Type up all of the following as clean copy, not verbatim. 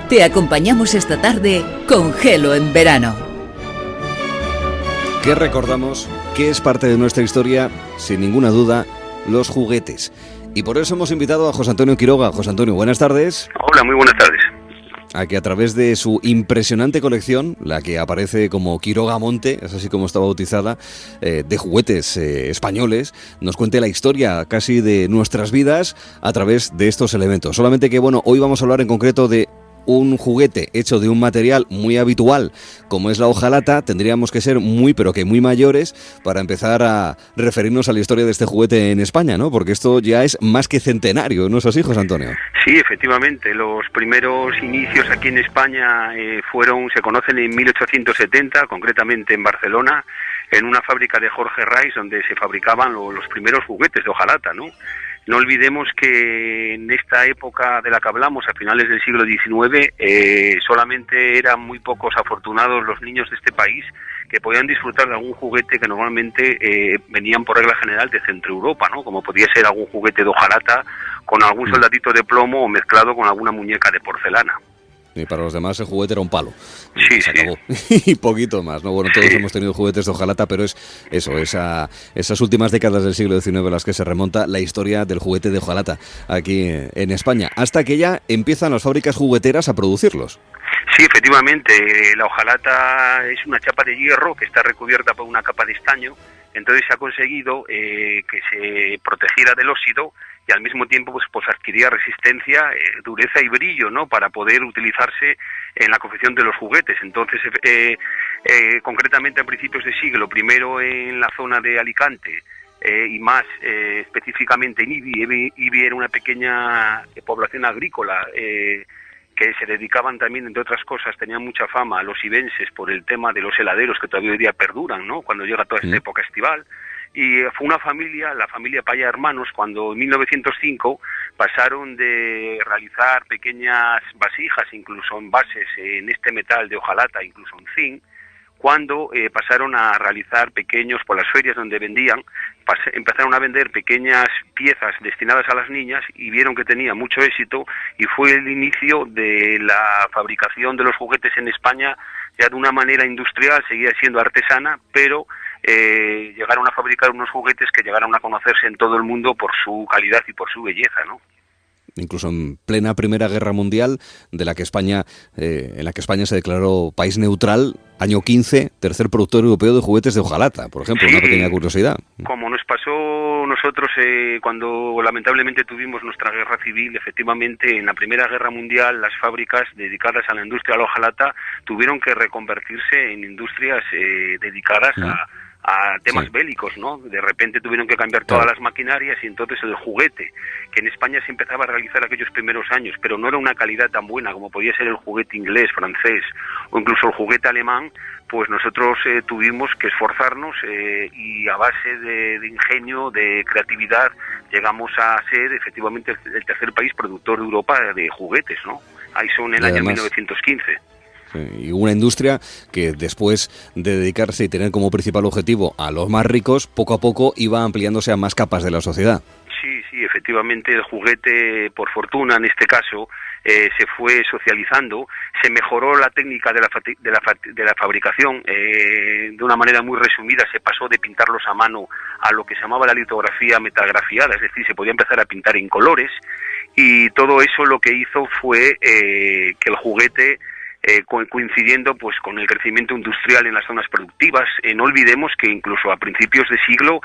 Te acompañamos esta tarde con Gelo en verano. ¿Qué recordamos? ¿Qué es parte de nuestra historia? Sin ninguna duda, los juguetes. Y por eso hemos invitado a José Antonio Quiroga. José Antonio, buenas tardes. Hola, muy buenas tardes. A que a través de su impresionante colección, la que aparece como Quiroga Monte, es así como está bautizada, de juguetes españoles, nos cuente la historia casi de nuestras vidas a través de estos elementos. Solamente que, bueno, hoy vamos a hablar en concreto de un juguete hecho de un material muy habitual como es la hojalata. Tendríamos que ser muy pero que muy mayores para empezar a referirnos a la historia de este juguete en España, ¿no? Porque esto ya es más que centenario, ¿no es así, José Antonio? Sí, efectivamente, los primeros inicios aquí en España se conocen en 1870, concretamente en Barcelona, en una fábrica de Jorge Rice donde se fabricaban los primeros juguetes de hojalata, ¿no? No olvidemos que en esta época de la que hablamos, a finales del siglo XIX, solamente eran muy pocos afortunados los niños de este país que podían disfrutar de algún juguete que normalmente venían por regla general de Centro Europa, ¿no? Como podía ser algún juguete de hojalata con algún soldadito de plomo o mezclado con alguna muñeca de porcelana. Y para los demás el juguete era un palo. Sí, se acabó. Y poquito más, ¿no? Bueno, todos hemos tenido juguetes de hojalata, pero es eso, esas últimas décadas del siglo XIX en las que se remonta la historia del juguete de hojalata aquí en España, hasta que ya empiezan las fábricas jugueteras a producirlos. Sí, efectivamente, la hojalata es una chapa de hierro que está recubierta por una capa de estaño, entonces se ha conseguido que se protegiera del óxido y al mismo tiempo pues adquiría resistencia, dureza y brillo, ¿no? Para poder utilizarse en la confección de los juguetes. Entonces, concretamente a principios de siglo, primero en la zona de Alicante y más específicamente en Ibi. Ibi era una pequeña población agrícola que se dedicaban también, entre otras cosas, tenían mucha fama a los ibenses por el tema de los heladeros que todavía hoy día perduran, ¿no? Cuando llega toda esta época estival. Y fue una familia, la familia Paya Hermanos, cuando en 1905 pasaron de realizar pequeñas vasijas, incluso envases en este metal de hojalata, incluso en zinc, cuando pasaron a realizar pequeños, por las ferias donde vendían, empezaron a vender pequeñas piezas destinadas a las niñas y vieron que tenía mucho éxito y fue el inicio de la fabricación de los juguetes en España ya de una manera industrial, seguía siendo artesana, pero llegaron a fabricar unos juguetes que llegaron a conocerse en todo el mundo por su calidad y por su belleza, ¿no? Incluso en plena Primera Guerra Mundial, en la que España se declaró país neutral, año 15, tercer productor europeo de juguetes de hojalata, por ejemplo, sí, una pequeña curiosidad. Como nos pasó nosotros cuando lamentablemente tuvimos nuestra guerra civil, efectivamente en la Primera Guerra Mundial las fábricas dedicadas a la industria de la hojalata tuvieron que reconvertirse en industrias dedicadas a temas bélicos, ¿no? De repente tuvieron que cambiar todas las maquinarias y entonces el juguete, que en España se empezaba a realizar aquellos primeros años, pero no era una calidad tan buena como podía ser el juguete inglés, francés o incluso el juguete alemán, pues nosotros tuvimos que esforzarnos y a base de ingenio, de creatividad, llegamos a ser efectivamente el tercer país productor de Europa de juguetes, ¿no? Ahí son el año 1915. Y una industria que después de dedicarse y tener como principal objetivo a los más ricos, poco a poco iba ampliándose a más capas de la sociedad. Sí, efectivamente el juguete, por fortuna en este caso, se fue socializando, se mejoró la técnica de la fabricación, de una manera muy resumida se pasó de pintarlos a mano a lo que se llamaba la litografía metagrafiada, es decir, se podía empezar a pintar en colores y todo eso lo que hizo fue que el juguete coincidiendo pues con el crecimiento industrial en las zonas productivas. No olvidemos que incluso a principios de siglo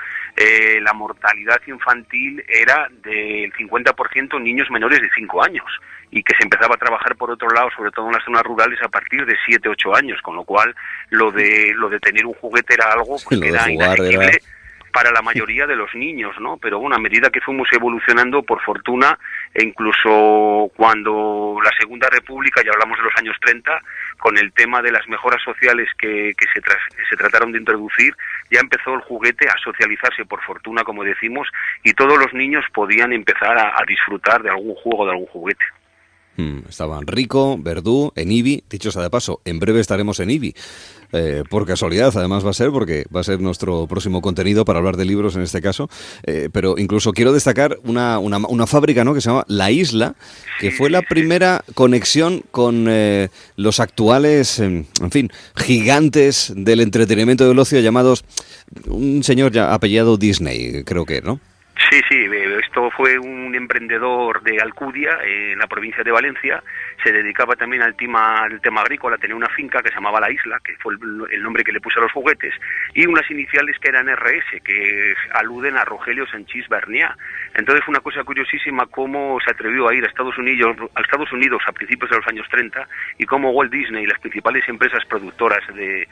la mortalidad infantil era del 50% niños menores de 5 años y que se empezaba a trabajar por otro lado, sobre todo en las zonas rurales, a partir de 7, 8 años, con lo cual lo de tener un juguete era algo pues, que era inasequible para la mayoría de los niños, ¿no? Pero bueno, a medida que fuimos evolucionando, por fortuna, e incluso cuando la Segunda República, ya hablamos de los años 30, con el tema de las mejoras sociales que se trataron de introducir, ya empezó el juguete a socializarse, por fortuna, como decimos, y todos los niños podían empezar a disfrutar de algún juego, de algún juguete. Estaban Rico, Verdú, en IBI. Dicho sea de paso, en breve estaremos en IBI. Por casualidad, además va a ser, porque va a ser nuestro próximo contenido para hablar de libros en este caso. Pero incluso quiero destacar una fábrica, ¿no?, que se llama La Isla, que fue la primera conexión con los actuales, en fin, gigantes del entretenimiento y del ocio llamados un señor ya apellidado Disney, creo que, ¿no? Sí, esto fue un emprendedor de Alcudia, en la provincia de Valencia. Se dedicaba también al tema agrícola, tenía una finca que se llamaba La Isla, que fue el nombre que le puso a los juguetes, y unas iniciales que eran RS, que aluden a Rogelio Sanchís Berniá. Entonces fue una cosa curiosísima cómo se atrevió a ir a Estados Unidos a principios de los años 30, y cómo Walt Disney y las principales empresas productoras de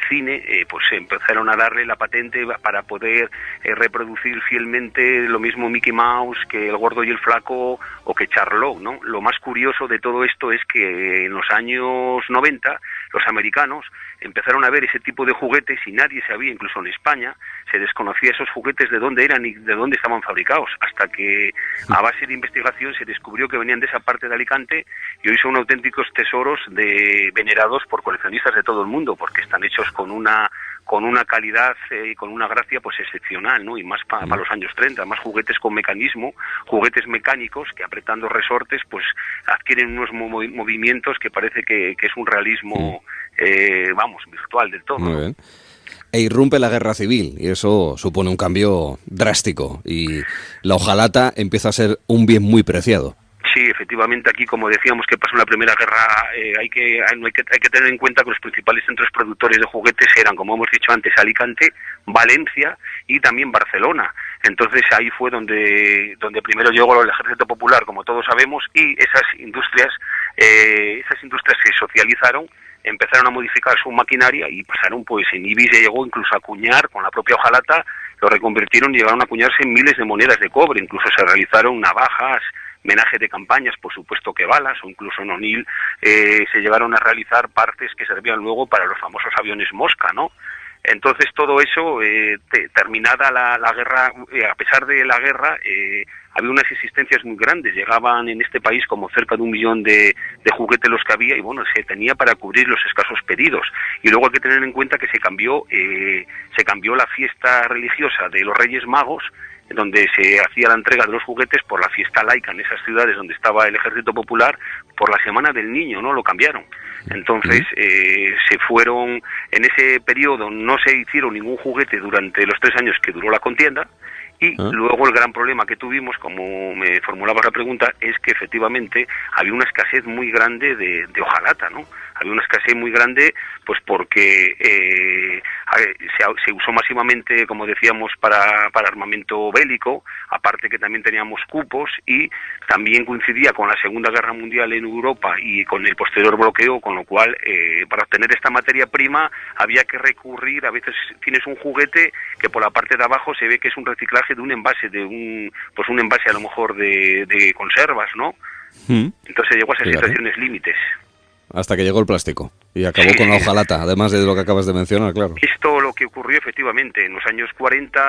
cine pues empezaron a darle la patente para poder reproducir fielmente lo mismo Mickey Mouse que El Gordo y el Flaco o que Charlot, ¿no? Lo más curioso de todo esto es que en los años 90 los americanos empezaron a ver ese tipo de juguetes y nadie sabía, incluso en España, se desconocía esos juguetes de dónde eran y de dónde estaban fabricados, hasta que a base de investigación se descubrió que venían de esa parte de Alicante y hoy son auténticos tesoros venerados por coleccionistas de todo el mundo, porque están hechos con una calidad y con una gracia pues excepcional, ¿no? Y más para los años 30, más juguetes con mecanismo, juguetes mecánicos que apretando resortes pues adquieren unos movimientos que parece que es un realismo virtual del todo. Muy bien. E irrumpe la guerra civil y eso supone un cambio drástico y la hojalata empieza a ser un bien muy preciado. Sí, efectivamente, aquí, como decíamos, que pasó en la Primera Guerra, hay que tener en cuenta que los principales centros productores de juguetes eran, como hemos dicho antes, Alicante, Valencia y también Barcelona. Entonces ahí fue donde primero llegó el Ejército Popular, como todos sabemos, y esas industrias se socializaron, empezaron a modificar su maquinaria y pasaron, pues en IBI se llegó incluso a acuñar con la propia hojalata, lo reconvirtieron y llegaron a acuñarse en miles de monedas de cobre, incluso se realizaron navajas, menaje de campañas, por supuesto que balas, o incluso en O'Neill se llegaron a realizar partes que servían luego para los famosos aviones Mosca, ¿no? Entonces todo eso, terminada la guerra, a pesar de la guerra, había unas existencias muy grandes, llegaban en este país como cerca de 1 millón de juguetes los que había y bueno, se tenía para cubrir los escasos pedidos. Y luego hay que tener en cuenta que se cambió la fiesta religiosa de los Reyes Magos, donde se hacía la entrega de los juguetes, por la fiesta laica en esas ciudades donde estaba el Ejército Popular, por la Semana del Niño, ¿no? Lo cambiaron. Entonces se fueron, en ese periodo no se hicieron ningún juguete durante los 3 años que duró la contienda, y luego el gran problema que tuvimos, como me formulabas la pregunta, es que efectivamente había una escasez muy grande de hojalata, ¿no? Había una escasez muy grande, pues porque se usó masivamente, como decíamos, para armamento bélico, aparte que también teníamos cupos, y también coincidía con la Segunda Guerra Mundial en Europa y con el posterior bloqueo, con lo cual para obtener esta materia prima había que recurrir, a veces tienes un juguete que por la parte de abajo se ve que es un reciclaje de un envase, un envase a lo mejor de conservas, ¿no? Entonces llegó a esas situaciones límites. Hasta que llegó el plástico y acabó con la hojalata, además de lo que acabas de mencionar, claro. Esto lo que ocurrió efectivamente en los años 40,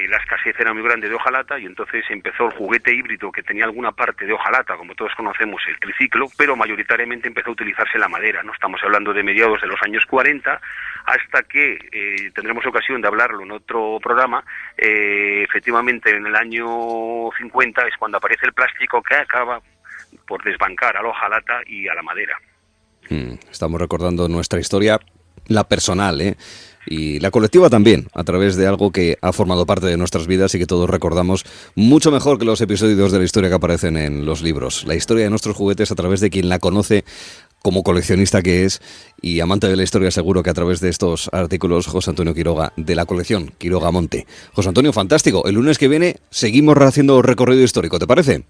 la escasez era muy grande de hojalata y entonces empezó el juguete híbrido que tenía alguna parte de hojalata, como todos conocemos, el triciclo, pero mayoritariamente empezó a utilizarse la madera, ¿no? Estamos hablando de mediados de los años 40, hasta que tendremos ocasión de hablarlo en otro programa. Efectivamente en el año 50 es cuando aparece el plástico, que acaba por desbancar a la hojalata y a la madera. Estamos recordando nuestra historia, la personal, y la colectiva también, a través de algo que ha formado parte de nuestras vidas y que todos recordamos mucho mejor que los episodios de la historia que aparecen en los libros. La historia de nuestros juguetes a través de quien la conoce como coleccionista que es y amante de la historia, seguro que a través de estos artículos, José Antonio Quiroga, de la colección Quiroga Monte. José Antonio, fantástico. El lunes que viene seguimos haciendo recorrido histórico, ¿te parece?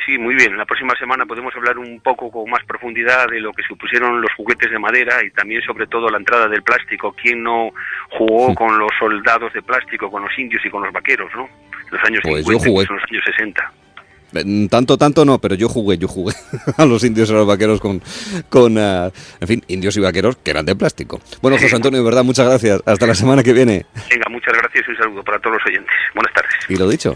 Sí, muy bien. La próxima semana podemos hablar un poco con más profundidad de lo que supusieron los juguetes de madera y también sobre todo la entrada del plástico. ¿Quién no jugó con los soldados de plástico, con los indios y con los vaqueros, ¿no? En los años 50, yo jugué. En los años 60. Tanto no, pero yo jugué a los indios y a los vaqueros con en fin, indios y vaqueros que eran de plástico. Bueno, José Antonio, de verdad, muchas gracias. Hasta la semana que viene. Venga, muchas gracias y un saludo para todos los oyentes. Buenas tardes. Y lo dicho.